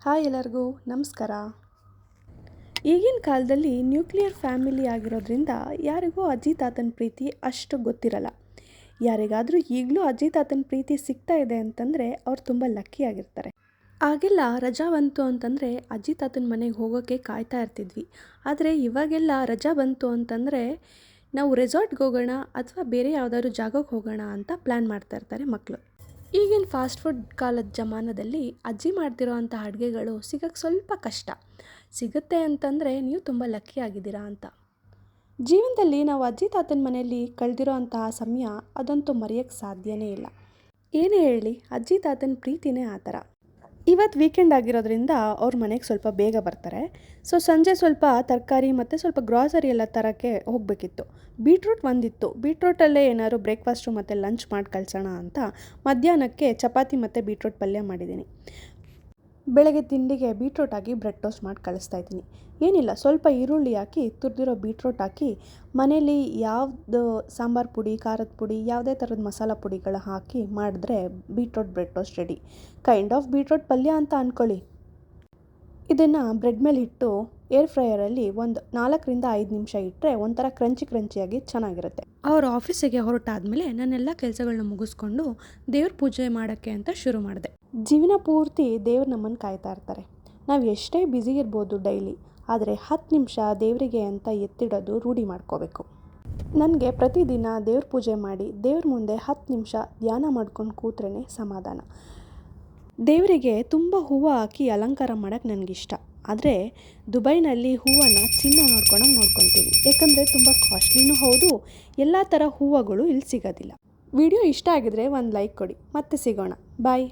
Hi ಎಲ್ಲರಿಗೂ ನಮಸ್ಕಾರ. ಈಗಿನ ಕಾಲದಲ್ಲಿ ನ್ಯೂಕ್ಲಿಯರ್ ಫ್ಯಾಮಿಲಿ ಆಗಿರೋದ್ರಿಂದ ಯಾರಿಗೂ ಅಜ್ಜಿ ತಾತನ ಪ್ರೀತಿ ಅಷ್ಟು ಗೊತ್ತಿರಲ್ಲ. ಯಾರಿಗಾದರೂ ಈಗಲೂ ಅಜ್ಜಿ ತಾತನ ಪ್ರೀತಿ ಸಿಗ್ತಾ ಇದೆ ಅಂತಂದರೆ ಅವ್ರು ತುಂಬ ಲಕ್ಕಿ ಆಗಿರ್ತಾರೆ. ಆಗೆಲ್ಲ ರಜಾ ಬಂತು ಅಂತಂದರೆ ಅಜ್ಜಿ ತಾತನ ಮನೆಗೆ ಹೋಗೋಕ್ಕೆ ಕಾಯ್ತಾ ಇರ್ತಿದ್ವಿ. ಆದರೆ ಇವಾಗೆಲ್ಲ ರಜಾ ಬಂತು ಅಂತಂದರೆ ನಾವು ರೆಸಾರ್ಟ್ಗೆ ಹೋಗೋಣ ಅಥವಾ ಬೇರೆ ಯಾವುದಾದ್ರು ಜಾಗಕ್ಕೆ ಹೋಗೋಣ ಅಂತ ಪ್ಲ್ಯಾನ್ ಮಾಡ್ತಾ ಇರ್ತಾರೆ ಮಕ್ಕಳು. ಈಗಿನ ಫಾಸ್ಟ್ ಫುಡ್ ಕಾಲದ ಜಮಾನದಲ್ಲಿ ಅಜ್ಜಿ ಮಾಡ್ತಿರೋ ಅಂಥ ಅಡುಗೆಗಳು ಸಿಗೋಕ್ಕೆ ಸ್ವಲ್ಪ ಕಷ್ಟ. ಸಿಗುತ್ತೆ ಅಂತಂದರೆ ನೀವು ತುಂಬ ಲಕ್ಕಿ ಆಗಿದ್ದೀರಾ ಅಂತ. ಜೀವನದಲ್ಲಿ ನಾವು ಅಜ್ಜಿ ತಾತನ ಮನೆಯಲ್ಲಿ ಕಳೆದಿರೋ ಅಂತಹ ಸಮಯ ಅದಂತೂ ಮರೆಯೋಕ್ಕೆ ಸಾಧ್ಯನೇ ಇಲ್ಲ. ಏನೇ ಹೇಳಿ, ಅಜ್ಜಿ ತಾತನ ಪ್ರೀತಿನೇ ಆ ಥರ. ಇವತ್ತು ವೀಕೆಂಡ್ ಆಗಿರೋದ್ರಿಂದ ಅವ್ರ ಮನೆಗೆ ಸ್ವಲ್ಪ ಬೇಗ ಬರ್ತಾರೆ. ಸೊ ಸಂಜೆ ಸ್ವಲ್ಪ ತರಕಾರಿ ಮತ್ತು ಸ್ವಲ್ಪ ಗ್ರಾಸರಿ ಎಲ್ಲ ತರೋಕ್ಕೆ ಹೋಗಬೇಕಿತ್ತು. ಬೀಟ್ರೂಟ್ ಒಂದಿತ್ತು. ಬೀಟ್ರೂಟಲ್ಲೇ ಏನಾದ್ರು ಬ್ರೇಕ್ಫಾಸ್ಟು ಮತ್ತು ಲಂಚ್ ಮಾಡಿ ಕಳಿಸೋಣ ಅಂತ ಮಧ್ಯಾಹ್ನಕ್ಕೆ ಚಪಾತಿ ಮತ್ತು ಬೀಟ್ರೂಟ್ ಪಲ್ಯ ಮಾಡಿದ್ದೀನಿ. ಬೆಳಗ್ಗೆ ತಿಂಡಿಗೆ ಬೀಟ್ರೂಟ್ ಹಾಕಿ ಬ್ರೆಡ್ ಟೋಸ್ಟ್ ಮಾಡಿ ಕಳಿಸ್ತಾ ಇದ್ದೀನಿ. ಏನಿಲ್ಲ, ಸ್ವಲ್ಪ ಈರುಳ್ಳಿ ಹಾಕಿ ತುರಿದಿರೋ ಬೀಟ್ರೂಟ್ ಹಾಕಿ ಮನೇಲಿ ಯಾವ್ದು ಸಾಂಬಾರು ಪುಡಿ, ಖಾರದ ಪುಡಿ, ಯಾವುದೇ ಥರದ ಮಸಾಲ ಪುಡಿಗಳು ಹಾಕಿ ಮಾಡಿದ್ರೆ beetroot bread toast ready. Kind of beetroot ಪಲ್ಯ ಅಂತ ಅಂದ್ಕೊಳ್ಳಿ. ಇದನ್ನು ಬ್ರೆಡ್ ಮೇಲೆ ಇಟ್ಟು ಏರ್ ಫ್ರೈಯರಲ್ಲಿ ಒಂದು 4-5 ನಿಮಿಷ ಇಟ್ಟರೆ ಒಂಥರ ಕ್ರಂಚಿಯಾಗಿ ಚೆನ್ನಾಗಿರುತ್ತೆ. ಅವ್ರ ಆಫೀಸಿಗೆ ಹೊರಟಾದ್ಮೇಲೆ ನಾನೆಲ್ಲ ಕೆಲಸಗಳನ್ನ ಮುಗಿಸ್ಕೊಂಡು ದೇವ್ರ ಪೂಜೆ ಮಾಡೋಕ್ಕೆ ಅಂತ ಶುರು ಮಾಡಿದೆ. ಜೀವನ ಪೂರ್ತಿ ದೇವ್ರು ನಮ್ಮನ್ನು ಕಾಯ್ತಾ ಇರ್ತಾರೆ. ನಾವು ಎಷ್ಟೇ ಬ್ಯುಸಿ ಇರ್ಬೋದು ಡೈಲಿ, ಆದರೆ 10 ನಿಮಿಷ ದೇವರಿಗೆ ಅಂತ ಎತ್ತಿಡೋದು ರೂಢಿ ಮಾಡ್ಕೋಬೇಕು. ನನಗೆ ಪ್ರತಿದಿನ ದೇವ್ರ ಪೂಜೆ ಮಾಡಿ ದೇವ್ರ ಮುಂದೆ 10 ನಿಮಿಷ ಧ್ಯಾನ ಮಾಡ್ಕೊಂಡು ಕೂತ್ರೇ ಸಮಾಧಾನ. ದೇವರಿಗೆ ತುಂಬ ಹೂವು ಹಾಕಿ ಅಲಂಕಾರ ಮಾಡೋಕ್ಕೆ ನನಗಿಷ್ಟ. ಆದರೆ ದುಬೈನಲ್ಲಿ ಹೂವನ್ನು ಚಿನ್ನ ನೋಡ್ಕೊತೀವಿ. ಯಾಕಂದರೆ ತುಂಬ ಕಾಸ್ಟ್ಲಿನೂ ಹೌದು, ಎಲ್ಲ ಥರ ಹೂವುಗಳು ಇಲ್ಲಿ ಸಿಗೋದಿಲ್ಲ. ವಿಡಿಯೋ ಇಷ್ಟ ಆಗಿದ್ರೆ ಒಂದು ಲೈಕ್ ಕೊಡಿ. ಮತ್ತೆ ಸಿಗೋಣ. ಬಾಯ್.